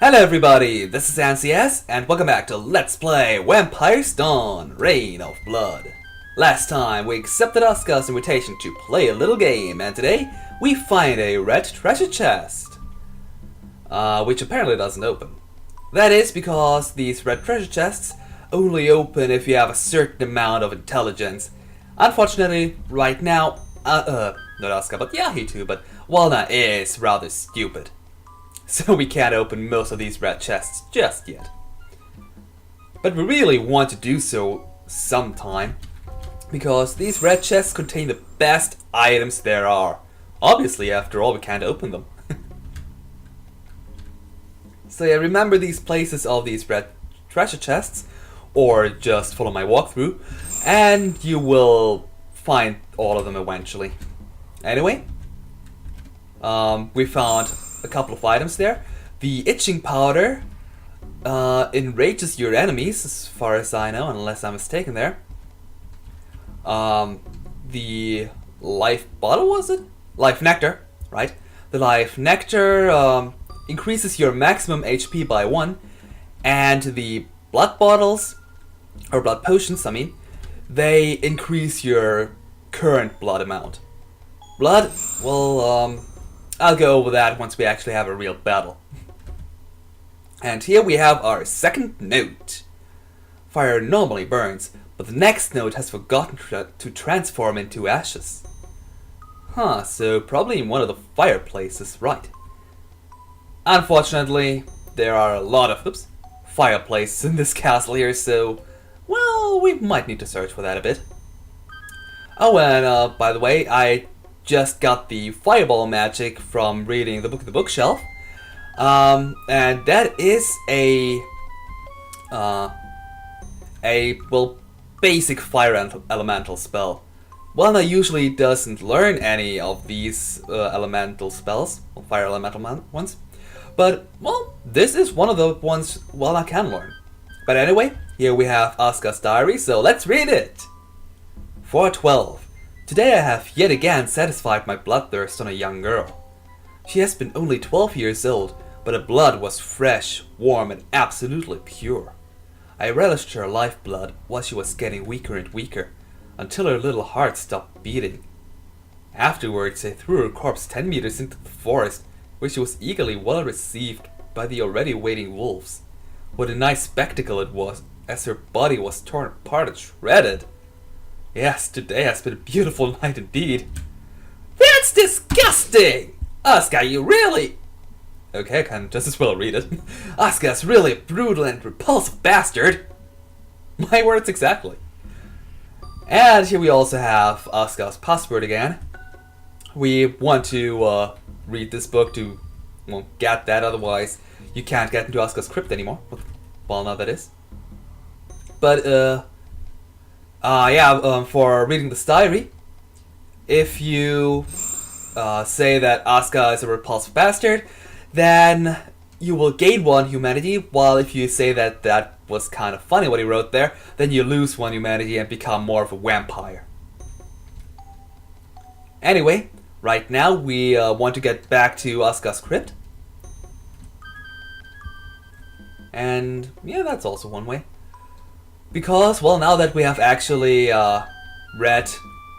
Hello everybody, this is NCS, and welcome back to Let's Play Vampire's Dawn, Reign of Blood. Last time we accepted Asgar's invitation to play a little game, and today we find a red treasure chest. Which apparently doesn't open. That is because these red treasure chests only open if you have a certain amount of intelligence. Unfortunately, right now, not Asgar, but yeah, he too, but Walna is rather stupid. So we can't open most of these red chests just yet. But we really want to do so sometime, because these red chests contain the best items there are. Obviously, after all, we can't open them. So yeah, remember these places of these red treasure chests, or just follow my walkthrough, and you will find all of them eventually. Anyway, we found a couple of items there. The itching powder enrages your enemies, as far as I know, unless I'm mistaken there. The life bottle, was it? Life nectar, right? The life nectar increases your maximum HP by 1, and the blood bottles, or blood potions, I mean, they increase your current blood amount. Blood, well, I'll go over that once we actually have a real battle. And here we have our second note. Fire normally burns, but the next note has forgotten to transform into ashes. Huh, so probably in one of the fireplaces, right. Unfortunately, there are a lot of fireplaces in this castle here, so, well, we might need to search for that a bit. Oh, and by the way, I just got the fireball magic from reading the book of the bookshelf, and that is a basic fire elemental spell. Walna usually doesn't learn any of these elemental spells, or fire elemental ones, but well, this is one of the ones Walna can learn. But anyway, here we have Asgar's diary, so let's read it. 4:12. Today I have yet again satisfied my bloodthirst on a young girl. She has been only 12 years old, but her blood was fresh, warm, and absolutely pure. I relished her lifeblood while she was getting weaker and weaker, until her little heart stopped beating. Afterwards I threw her corpse 10 meters into the forest, where she was eagerly well received by the already waiting wolves. What a nice spectacle it was, as her body was torn apart and shredded. Yes, today has been a beautiful night indeed. That's disgusting! Asgar, you really... Okay, I can just as well read it. Asgar's really a brutal and repulsive bastard. My words exactly. And here we also have Asgar's password again. We want to read this book to get that, otherwise you can't get into Asgar's crypt anymore. Well, now that is. But, for reading this diary, if you say that Asgar is a repulsive bastard, then you will gain 1 humanity, while if you say that that was kind of funny what he wrote there, then you lose 1 humanity and become more of a vampire. Anyway, right now we want to get back to Asgar's crypt. And yeah, that's also one way. Because, well, now that we have actually read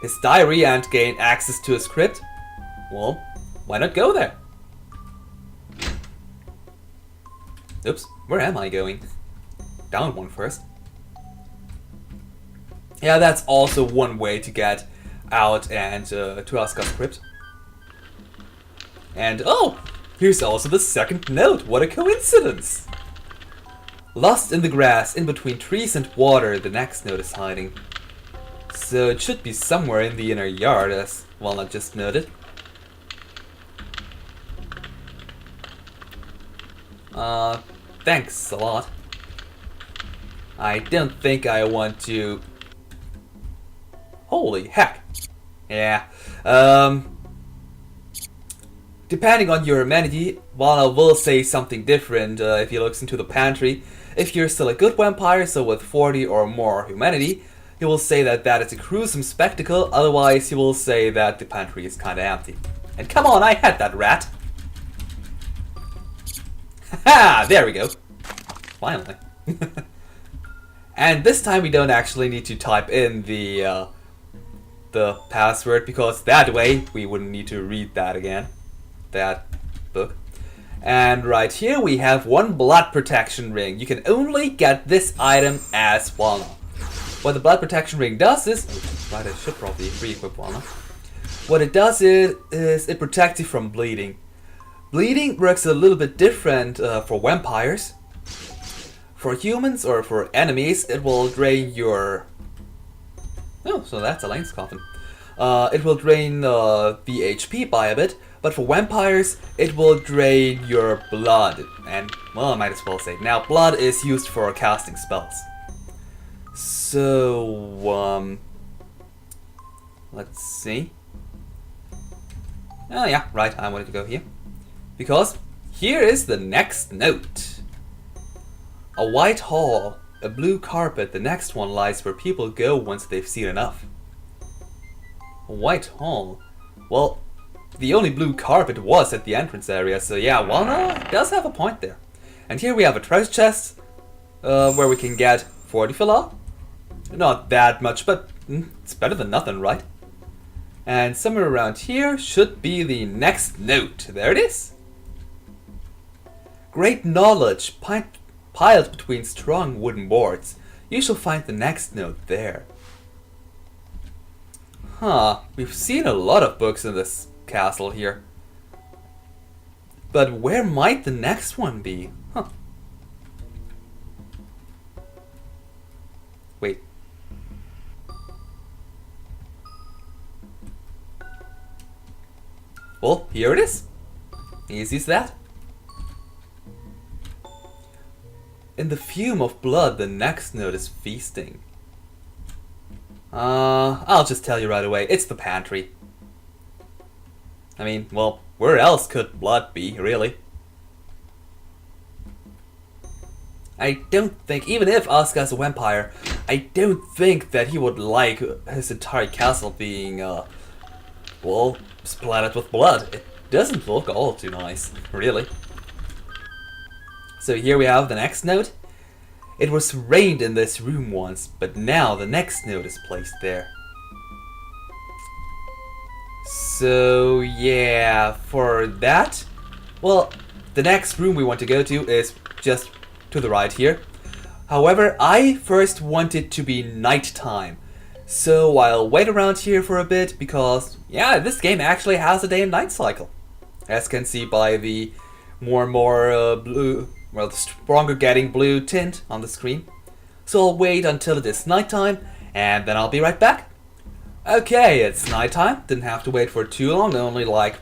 his diary and gained access to his crypt, well, why not go there? Oops, where am I going? Down 1 first. Yeah, that's also one way to get out and to Asgar's crypt. And oh, here's also the second note. What a coincidence! Lost in the grass, in between trees and water, the next note is hiding. So it should be somewhere in the inner yard, as Walnut just noted. Thanks a lot. I don't think I want to... Holy heck. Yeah. Depending on your amenity, Walnut will say something different if he looks into the pantry. If you're still a good vampire, so with 40 or more humanity, he will say that that is a gruesome spectacle, otherwise he will say that the pantry is kinda empty. And come on, I had that rat! Ha! There we go. Finally. And this time we don't actually need to type in the password, because that way we wouldn't need to read that again. That book. And right here we have one blood protection ring. You can only get this item as Walnut. What the blood protection ring does is... Right, I should probably re-equip Walnut. What it does is it protects you from bleeding. Bleeding works a little bit different for vampires. For humans or for enemies, it will drain your... Oh, so that's Elaine's coffin. It will drain the HP by a bit, but for vampires, it will drain your blood. And, well, I might as well say. Now, blood is used for casting spells. So, let's see. Oh yeah, right, I wanted to go here. Because here is the next note. A white hall, a blue carpet, the next one lies where people go once they've seen enough. A white hall? Well, the only blue carpet was at the entrance area, so yeah, Walnut does have a point there. And here we have a treasure chest, where we can get 40 filler. Not that much, but it's better than nothing, right? And somewhere around here should be the next note. There it is. Great knowledge piled between strong wooden boards. You shall find the next note there. Huh, we've seen a lot of books in this castle here. But where might the next one be? Huh. Wait. Well, here it is. Easy as that. In the fume of blood, the next note is feasting. I'll just tell you right away, it's the pantry. I mean, well, where else could blood be, really? I don't think, even if Asgar's a vampire, I don't think that he would like his entire castle being, well, splattered with blood. It doesn't look all too nice, really. So here we have the next note. It was rained in this room once, but now the next note is placed there. So yeah, for that, well, the next room we want to go to is just to the right here. However, I first want it to be nighttime. So I'll wait around here for a bit because, yeah, this game actually has a day and night cycle. As you can see by the more and more blue, well, the stronger getting blue tint on the screen. So I'll wait until it is nighttime and then I'll be right back. Okay, it's nighttime. Didn't have to wait for too long, only like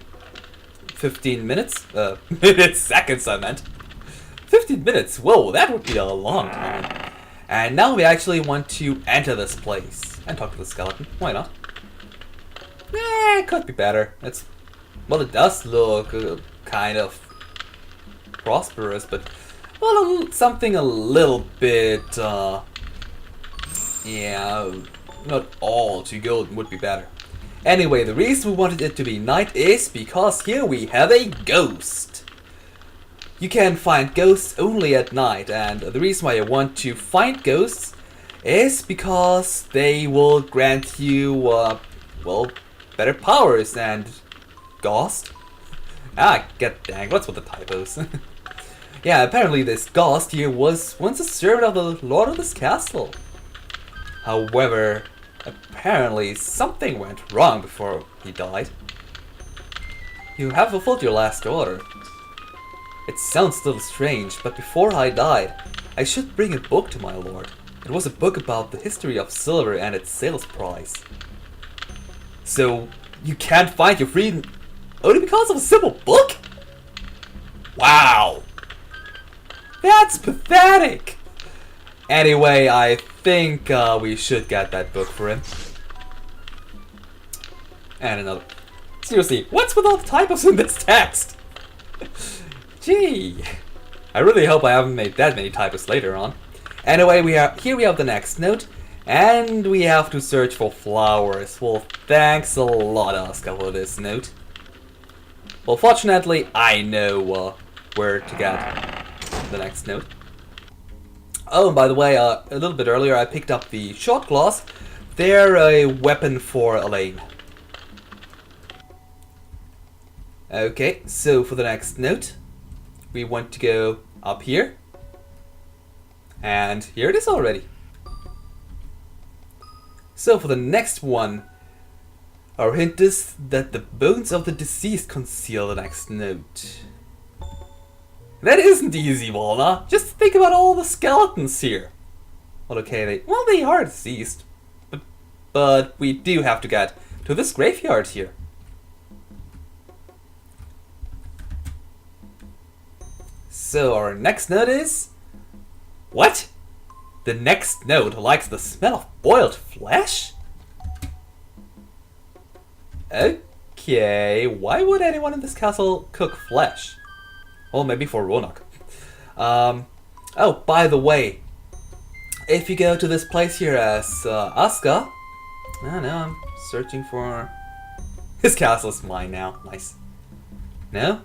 15 minutes. Seconds I meant. 15 minutes, whoa, that would be a long time. And now we actually want to enter this place and talk to the skeleton. Why not? It could be better. Well, it does look kind of prosperous, but well, something a little bit, yeah, not all too good would be better. Anyway, the reason we wanted it to be night is because here we have a ghost. You can find ghosts only at night, and the reason why I want to find ghosts is because they will grant you, well, better powers and ghost. Get dang, what's with the typos? Yeah, apparently this ghost here was once a servant of the lord of this castle. However, apparently something went wrong before he died. You have fulfilled your last order. It sounds a little strange, but before I died, I should bring a book to my lord. It was a book about the history of silver and its sales price. So, you can't find your freedom only because of a simple book? Wow! That's pathetic! Anyway, I think we should get that book for him. And another. Seriously, what's with all the typos in this text? Gee, I really hope I haven't made that many typos later on. Anyway, here we have the next note, and we have to search for flowers. Well, thanks a lot, Asgar, for this note. Well, fortunately, I know where to get the next note. Oh, and by the way, a little bit earlier I picked up the short claws. They're a weapon for Elaine. Okay, so for the next note, we want to go up here. And here it is already. So for the next one, our hint is that the bones of the deceased conceal the next note. That isn't easy, Walna. Just think about all the skeletons here. Well, okay, they are deceased. But we do have to get to this graveyard here. So our next note is... What? The next note likes the smell of boiled flesh? Okay, why would anyone in this castle cook flesh? Well, maybe for Ronak. Oh, by the way, if you go to this place here as Asgar... Oh no, I'm searching for... This castle is mine now. Nice. No?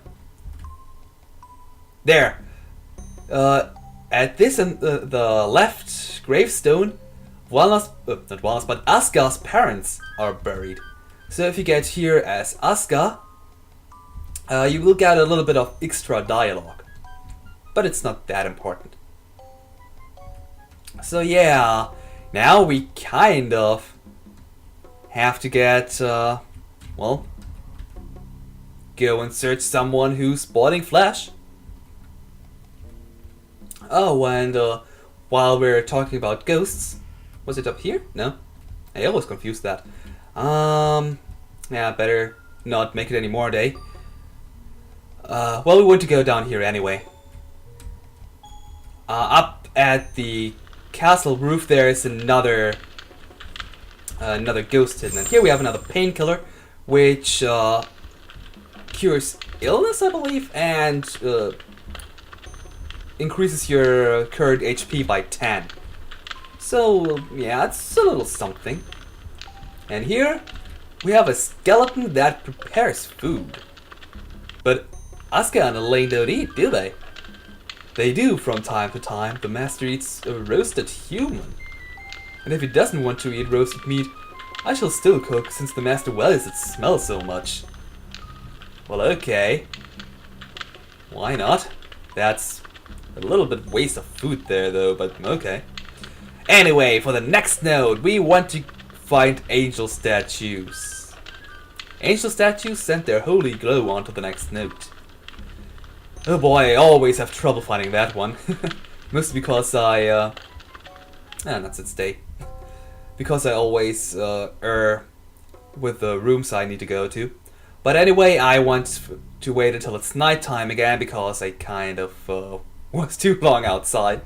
There. At this and the left gravestone, not Walna's, but Asgar's parents are buried. So if you get here as Asgar, you will get a little bit of extra dialogue. But it's not that important. So yeah, now we kind of have to get, well, go and search someone who's boiling flesh. Oh, and while we're talking about ghosts, was it up here? No, I always confuse that. Yeah, better not make it any more day. Well, we want to go down here anyway. Up at the castle roof there is another ghost hidden. And here we have another painkiller, which cures illness, I believe, and increases your current HP by 10. So, yeah, it's a little something. And here, we have a skeleton that prepares food. But Asgar and Elaine don't eat, do they? They do from time to time. The master eats a roasted human. And if he doesn't want to eat roasted meat, I shall still cook, since the master values it smells so much. Well, okay. Why not? That's a little bit waste of food there, though, but okay. Anyway, for the next note, we want to find angel statues. Angel statues send their holy glow onto the next note. Oh boy, I always have trouble finding that one. Mostly because that's its day. Because I always err with the rooms I need to go to. But anyway, I want to wait until it's nighttime again, because I kind of was too long outside.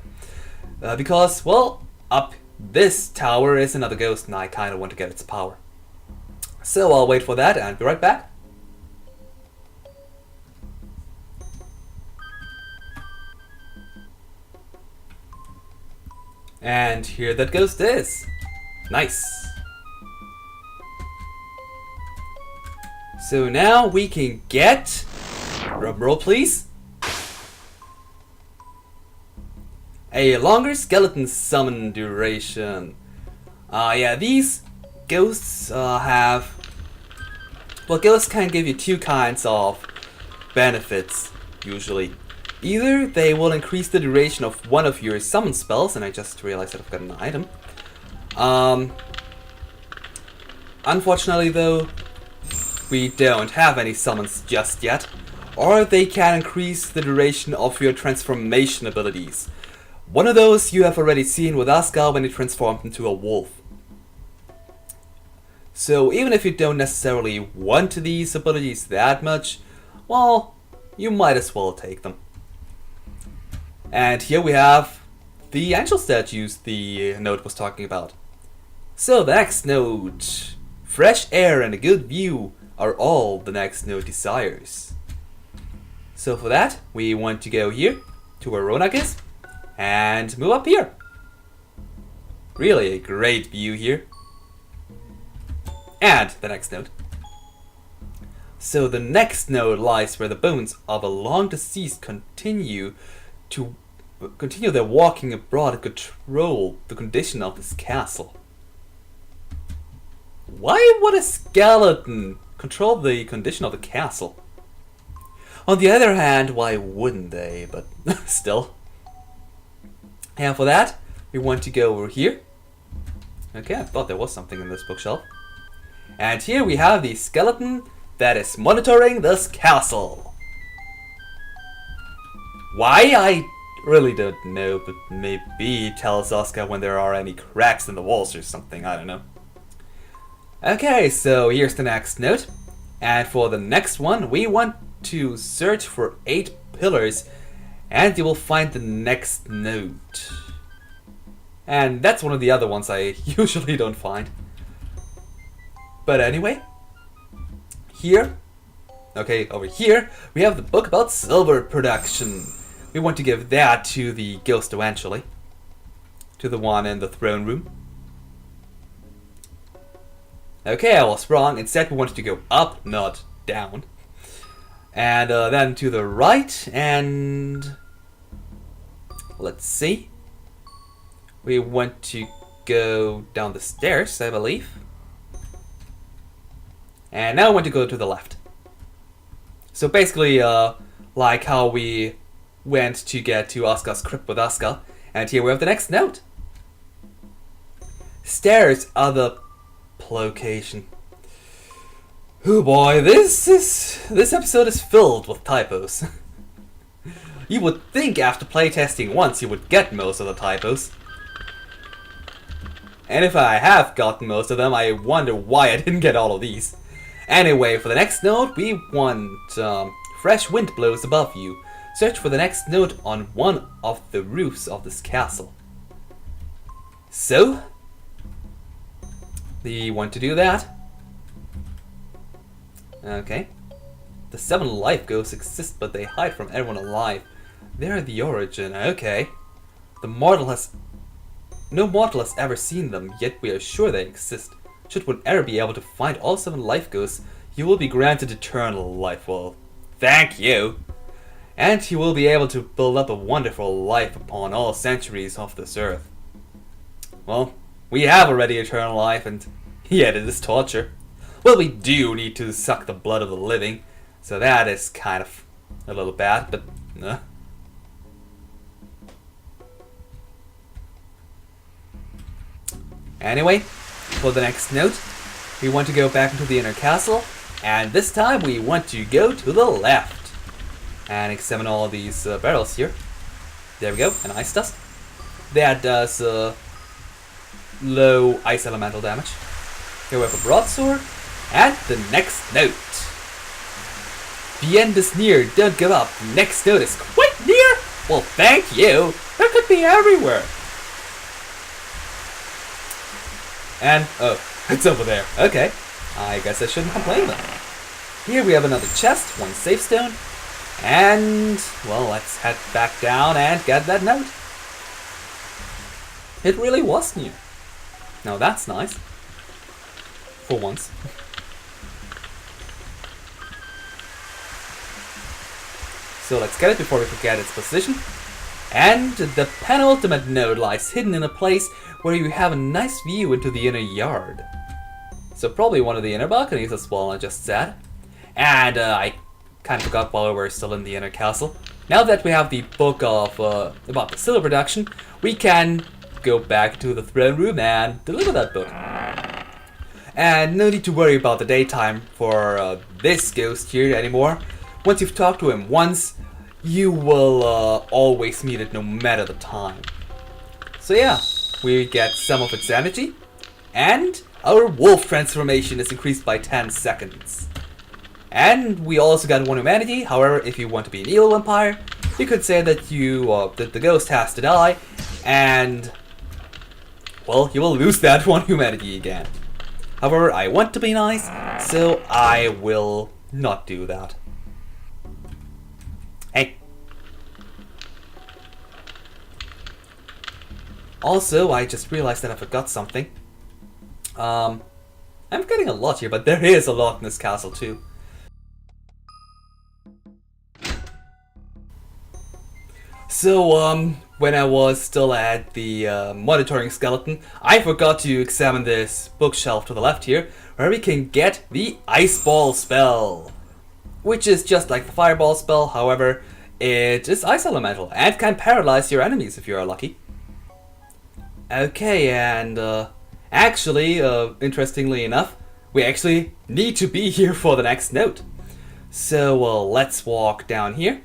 Because, well, up this tower is another ghost and I kind of want to get its power. So I'll wait for that and be right back. And here that ghost is. Nice. So now we can get... Drumroll please. A longer skeleton summon duration. Yeah, these ghosts have... Well, ghosts can give you two kinds of benefits, usually. Either they will increase the duration of one of your summon spells, and I just realized that I've got an item. Unfortunately though, we don't have any summons just yet. Or they can increase the duration of your transformation abilities. One of those you have already seen with Asgar when he transformed into a wolf. So even if you don't necessarily want these abilities that much, well, you might as well take them. And here we have the angel statues the note was talking about. So the next note, fresh air and a good view are all the next note desires. So for that, we want to go here to where Ronak is and move up here. Really a great view here. And the next note. So the next note lies where the bones of a long deceased continue to continue their walking abroad and control the condition of this castle. Why would a skeleton control the condition of the castle? On the other hand, why wouldn't they? But still. And for that, we want to go over here. Okay, I thought there was something in this bookshelf. And here we have the skeleton that is monitoring this castle. Why? I really don't know, but maybe it tells Asgar when there are any cracks in the walls or something, I don't know. Okay, so here's the next note. And for the next one, we want to search for 8 pillars, and you will find the next note. And that's one of the other ones I usually don't find. But anyway, here, okay, over here, we have the book about silver production. We want to give that to the ghost eventually. To the one in the throne room. Okay, I was wrong. Instead, we wanted to go up, not down. And then to the right, and let's see. We want to go down the stairs, I believe. And now I want to go to the left. So basically, like how we went to get to Asgar's crypt with Asgar. And here we have the next note. Stairs are the location. Oh boy, this episode is filled with typos. You would think after playtesting once you would get most of the typos. And if I have gotten most of them, I wonder why I didn't get all of these. Anyway, for the next note, we want fresh wind blows above you. Search for the next note on one of the roofs of this castle. So, we want to do that. Okay. The 7 life ghosts exist, but they hide from everyone alive. They're the origin. Okay. No mortal has ever seen them, yet we are sure they exist. Should one ever be able to find all 7 life ghosts, you will be granted eternal life. Well, thank you. And you will be able to build up a wonderful life upon all centuries of this earth. Well, we have already eternal life, and yet it is torture. Well, we do need to suck the blood of the living, so that is kind of a little bad, but Anyway, for the next note, we want to go back into the inner castle, and this time we want to go to the left and examine all these barrels here. There we go, an ice dust. That does low ice elemental damage. Here we have a broadsword, and the next note. The end is near, don't give up. The next note is quite near. Well, thank you. That could be everywhere. And, oh, it's over there. Okay, I guess I shouldn't complain then. Here we have another chest, 1 safe stone. And, well, let's head back down and get that note. It really was new. Now that's nice. For once. So let's get it before we forget its position. And the penultimate note lies hidden in a place where you have a nice view into the inner yard. So probably one of the inner balconies as well, I just said. And I kind of forgot while we were still in the inner castle. Now that we have the book of about the silver production, we can go back to the throne room and deliver that book. And no need to worry about the daytime for this ghost here anymore. Once you've talked to him once, you will always meet it no matter the time. So yeah, we get some of its energy, and our wolf transformation is increased by 10 seconds. And we also got 1 humanity. However, if you want to be an evil vampire, you could say that that the ghost has to die, and well, you will lose that 1 humanity again. However, I want to be nice, so I will not do that. Hey. Also, I just realized that I forgot something. I'm forgetting a lot here, but there is a lot in this castle too. When I was still at the monitoring skeleton, I forgot to examine this bookshelf to the left here, where we can get the Ice Ball spell, which is just like the Fireball spell, however, it is Ice Elemental, and can paralyze your enemies if you are lucky. Okay, and actually, interestingly enough, we actually need to be here for the next note. So let's walk down here.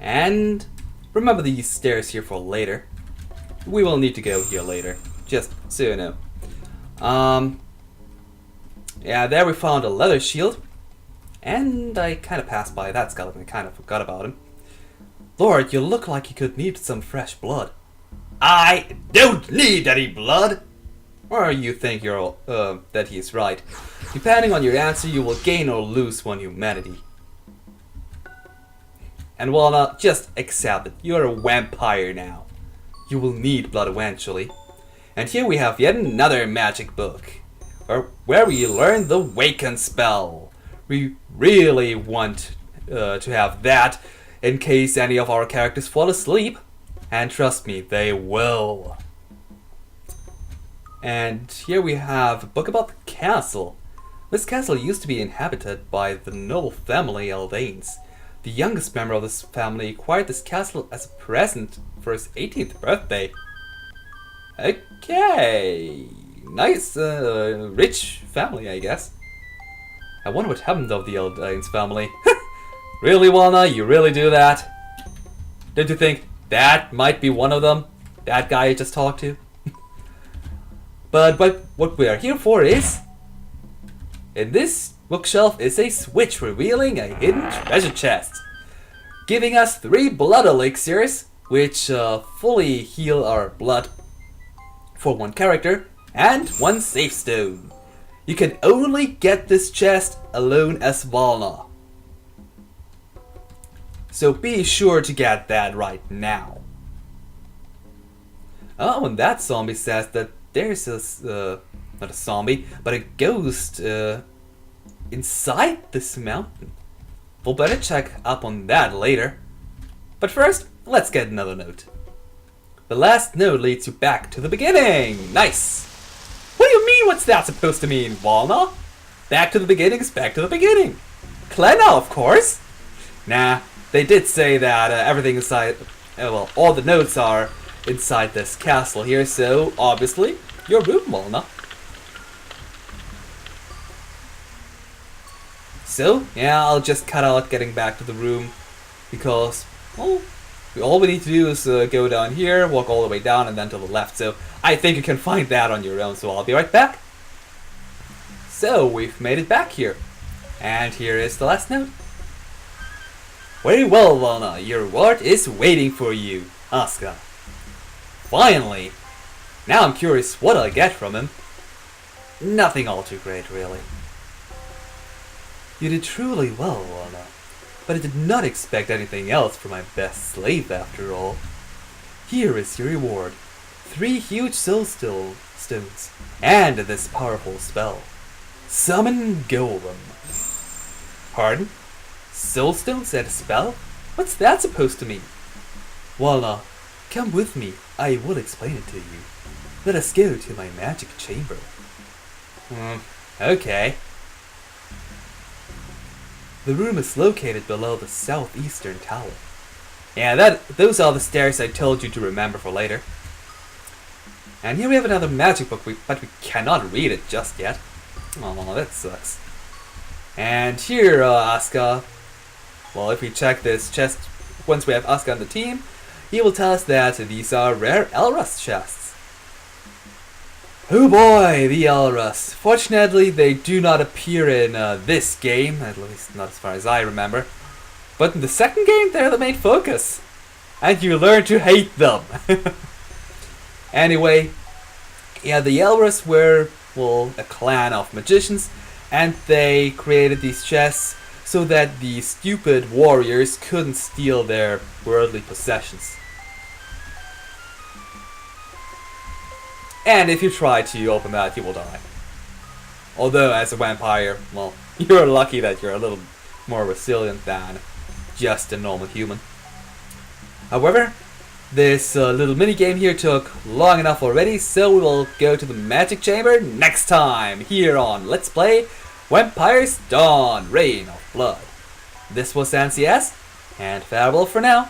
And remember these stairs here for later. We will need to go here later, just so you know. Yeah, there we found a leather shield. And I kind of passed by that skeleton, I kind of forgot about him. Lord, you look like you could need some fresh blood. I don't need any blood! Or you think you're, that he's right. Depending on your answer, you will gain or lose one humanity. And well, not just accept it. You're a vampire now. You will need blood eventually. And here we have yet another magic book, where we learn the Waken spell. We really want to have that in case any of our characters fall asleep. And trust me, they will. And here we have a book about the castle. This castle used to be inhabited by the noble family Eldanes. The youngest member of this family acquired this castle as a present for his 18th birthday. Okay, nice, rich family, I guess. I wonder what happened of the Eldanes family. Really, Walna? You really do that? Don't you think that might be one of them? That guy I just talked to? But what we are here for is... in this bookshelf is a switch revealing a hidden treasure chest, giving us 3 blood elixirs, which fully heal our blood for 1 character, and 1 safe stone. You can only get this chest alone as Valna. So be sure to get that right now. Oh, and that zombie says that there's a, not a zombie, but a ghost inside this mountain. We'll better check up on that later. But first, let's get another note. The last note leads you back to the beginning. Nice! What do you mean, what's that supposed to mean, Walna? Back to the beginning is back to the beginning. Klenna, of course! Nah, they did say that everything inside, well, all the notes are inside this castle here, so obviously, your room, Walna. So, yeah, I'll just cut out getting back to the room, because, well, all we need to do is go down here, walk all the way down, and then to the left, so I think you can find that on your own, so I'll be right back. So, we've made it back here, and here is the last note. Very well, Valna, your reward is waiting for you, Asgar. Finally! Now I'm curious what I'll get from him. Nothing all too great, really. You did truly well, Valna, but I did not expect anything else from my best slave after all. Here is your reward. 3 huge soul stones, and this powerful spell. Summon Golem. Pardon? Soul stones and a spell? What's that supposed to mean? Walna, come with me. I will explain it to you. Let us go to my magic chamber. Okay. The room is located below the southeastern tower. Yeah, those are the stairs I told you to remember for later. And here we have another magic book, but we cannot read it just yet. Oh, that sucks. And here, Asgar, well, if we check this chest, once we have Asgar on the team, he will tell us that these are rare Elrus chests. Oh boy, the Elrus. Fortunately, they do not appear in this game, at least not as far as I remember. But in the second game, they're the main focus. And you learn to hate them. Anyway, yeah, the Elrus were, well, a clan of magicians, and they created these chests so that the stupid warriors couldn't steal their worldly possessions. And if you try to open that, you will die. Although, as a vampire, well, you're lucky that you're a little more resilient than just a normal human. However, this little mini game here took long enough already, so we will go to the magic chamber next time here on Let's Play Vampires Dawn Reign of Blood. This was NCS, and farewell for now.